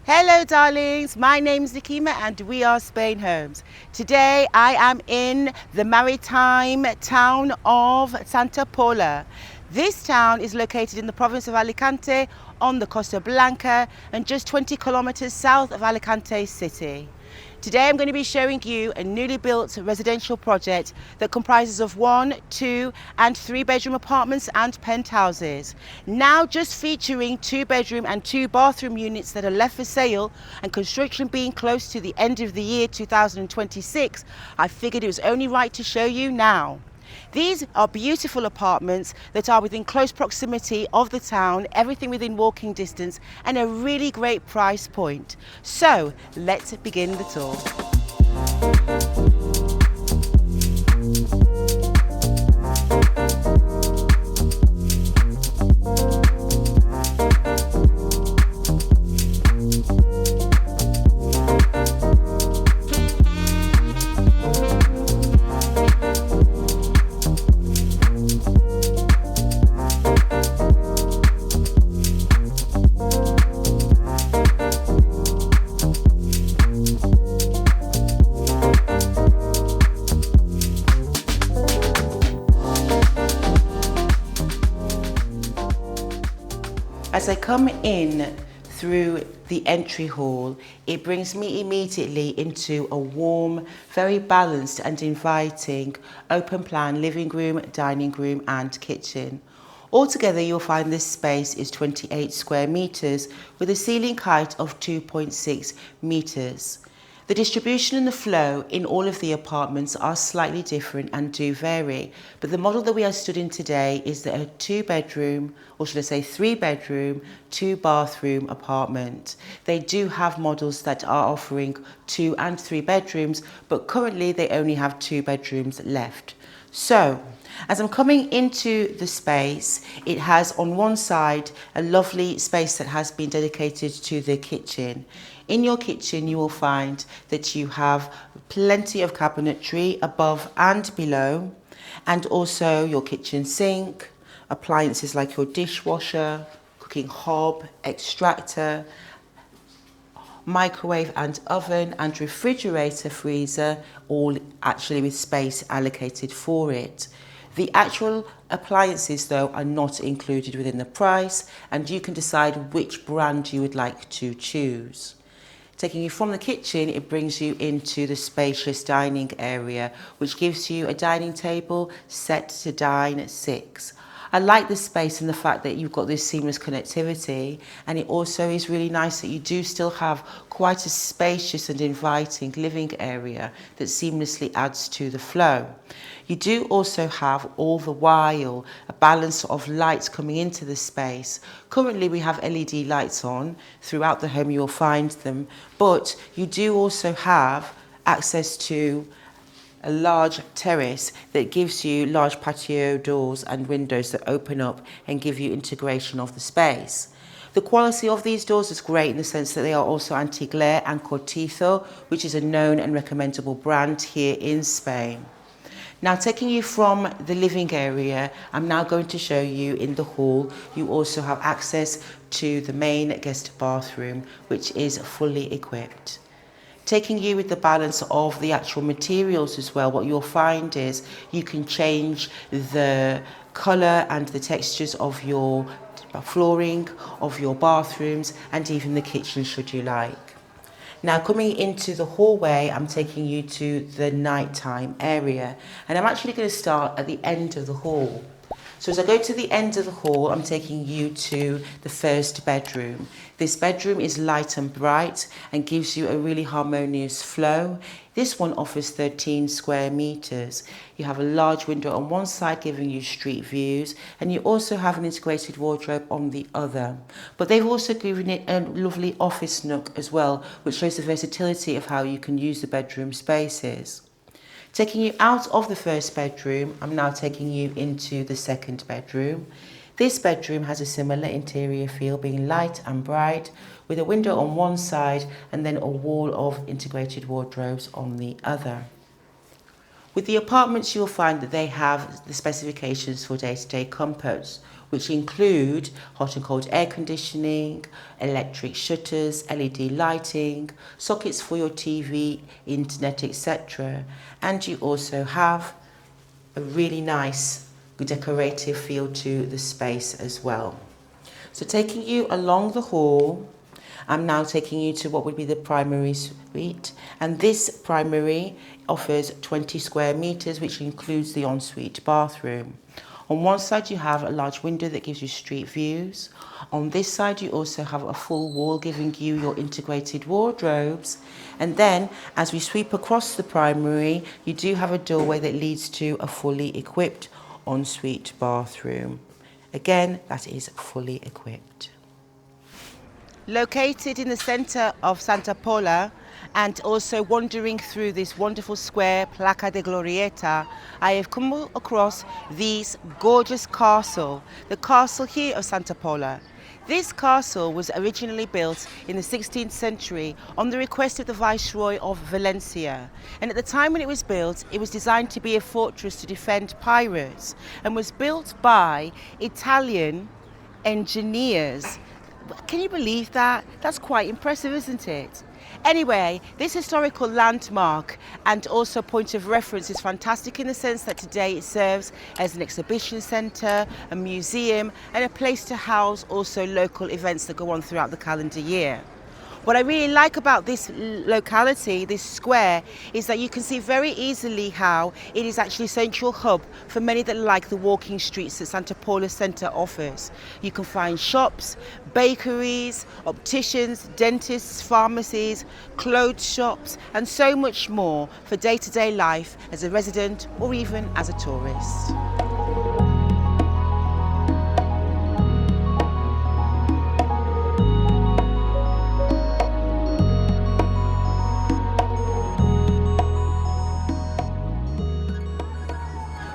Hello darlings, my name's Nikima and we are Spainhomes. Today I am in the maritime town of Santa Pola. This town is located in the province of Alicante on the Costa Blanca and just 20 kilometres south of Alicante city. Today I'm going to be showing you a newly built residential project that comprises of 1, 2 and 3 bedroom apartments and penthouses. Now just featuring 2 bedroom and 2 bathroom units that are left for sale, and construction being close to the end of the year 2026, I figured it was only right to show you now. These are beautiful apartments that are within close proximity of the town, everything within walking distance, and a really great price point. So let's begin the tour. As I come in through the entry hall, it brings me immediately into a warm, very balanced and inviting open plan living room, dining room and kitchen. Altogether, you'll find this space is 28 square metres with a ceiling height of 2.6 metres. The distribution and the flow in all of the apartments are slightly different and do vary, but the model that we are stood in today is a 2 bedroom, or should I say 3 bedroom, 2 bathroom apartment. They do have models that are offering 2 and 3 bedrooms, but currently they only have 2 bedrooms left. So, as I'm coming into the space, it has on one side a lovely space that has been dedicated to the kitchen. In your kitchen, you will find that you have plenty of cabinetry above and below, and also your kitchen sink, appliances like your dishwasher, cooking hob, extractor, microwave and oven and refrigerator freezer, all actually with space allocated for it. The actual appliances though are not included within the price, and you can decide which brand you would like to choose. Taking you from the kitchen, it brings you into the spacious dining area, which gives you a dining table set to dine at 6. I like the space and the fact that you've got this seamless connectivity, and it also is really nice that you do still have quite a spacious and inviting living area that seamlessly adds to the flow. You do also have all the while a balance of lights coming into the space. Currently we have LED lights on throughout the home, you will find them, but you do also have access to a large terrace that gives you large patio doors and windows that open up and give you integration of the space. The quality of these doors is great in the sense that they are also anti-glare and cortizo, which is a known and recommendable brand here in Spain. Now, taking you from the living area, I'm now going to show you in the hall. You also have access to the main guest bathroom, which is fully equipped. Taking you with the balance of the actual materials as well, what you'll find is you can change the colour and the textures of your flooring, of your bathrooms, and even the kitchen should you like. Now, coming into the hallway, I'm taking you to the nighttime area, and I'm actually going to start at the end of the hall. So as I go to the end of the hall, I'm taking you to the first bedroom. This bedroom is light and bright and gives you a really harmonious flow. This one offers 13 square metres. You have a large window on one side giving you street views, and you also have an integrated wardrobe on the other. But they've also given it a lovely office nook as well, which shows the versatility of how you can use the bedroom spaces. Taking you out of the first bedroom, I'm now taking you into the second bedroom. This bedroom has a similar interior feel, being light and bright, with a window on one side and then a wall of integrated wardrobes on the other. With the apartments, you'll find that they have the specifications for day-to-day comforts, which include hot and cold air conditioning, electric shutters, LED lighting, sockets for your TV, internet, etc. And you also have a really nice decorative feel to the space as well. So taking you along the hall, I'm now taking you to what would be the primary suite, and this primary offers 20 square meters, which includes the ensuite bathroom. On one side you have a large window that gives you street views. On this side you also have a full wall giving you your integrated wardrobes, and then as we sweep across the primary you do have a doorway that leads to a fully equipped ensuite bathroom. Again, that is fully equipped. Located in the centre of Santa Pola and also wandering through this wonderful square, Plaza de Glorieta, I have come across this gorgeous castle, the castle here of Santa Pola. This castle was originally built in the 16th century on the request of the Viceroy of Valencia, and at the time when it was built it was designed to be a fortress to defend pirates and was built by Italian engineers. Can you believe that? That's quite impressive, isn't it? Anyway, this historical landmark and also point of reference is fantastic in the sense that today it serves as an exhibition centre, a museum and a place to house also local events that go on throughout the calendar year. What I really like about this locality, this square, is that you can see very easily how it is actually a central hub for many that like the walking streets that Santa Pola Centre offers. You can find shops, bakeries, opticians, dentists, pharmacies, clothes shops and so much more for day-to-day life as a resident or even as a tourist.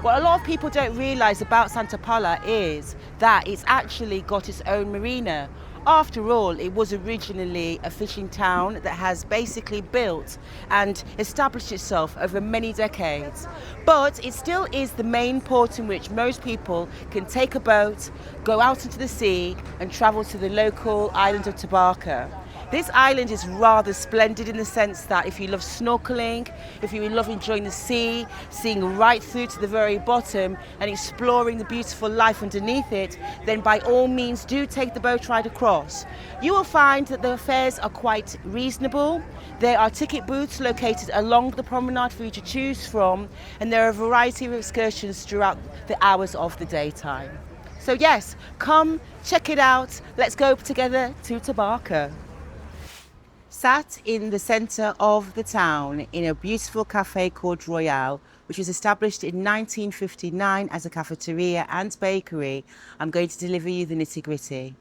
What a lot of people don't realise about Santa Pola is that it's actually got its own marina. After all, it was originally a fishing town that has basically built and established itself over many decades. But it still is the main port in which most people can take a boat, go out into the sea and travel to the local island of Tabarca. This island is rather splendid in the sense that if you love snorkeling, if you love enjoying the sea, seeing right through to the very bottom and exploring the beautiful life underneath it, then by all means do take the boat ride across. You will find that the fares are quite reasonable. There are ticket booths located along the promenade for you to choose from, and there are a variety of excursions throughout the hours of the daytime. So yes, come check it out. Let's go together to Tabarca. Sat in the centre of the town in a beautiful cafe called Royale, which was established in 1959 as a cafeteria and bakery, I'm going to deliver you the nitty-gritty.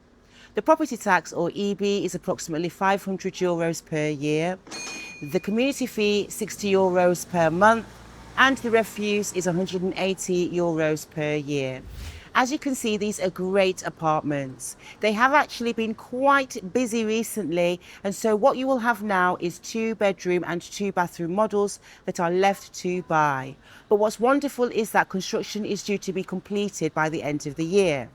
The property tax, or EB, is approximately €500 per year. The community fee, €60 per month, and the refuse is €180 per year. As you can see, these are great apartments. They have actually been quite busy recently, and so what you will have now is 2-bedroom and 2-bathroom models that are left to buy. But what's wonderful is that construction is due to be completed by the end of the year.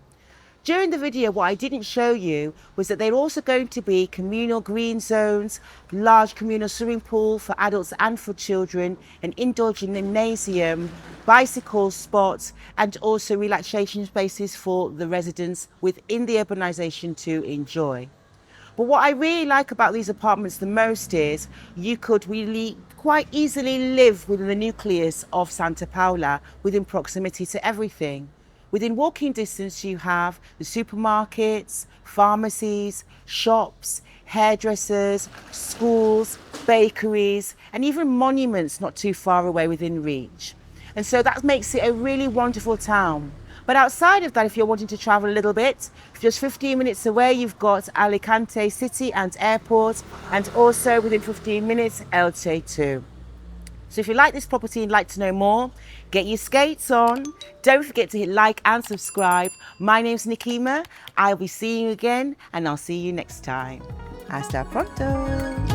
During the video, what I didn't show you was that there are also going to be communal green zones, large communal swimming pool for adults and for children, an indoor gymnasium, bicycle spots, and also relaxation spaces for the residents within the urbanisation to enjoy. But what I really like about these apartments the most is you could really quite easily live within the nucleus of Santa Pola within proximity to everything. Within walking distance, you have the supermarkets, pharmacies, shops, hairdressers, schools, bakeries, and even monuments not too far away within reach. And so that makes it a really wonderful town. But outside of that, if you're wanting to travel a little bit, just 15 minutes away, you've got Alicante City and Airport, and also within 15 minutes, Elche too. So if you like this property and like to know more, get your skates on. Don't forget to hit like and subscribe. My name's Nikima. I'll be seeing you again, and I'll see you next time. Hasta pronto.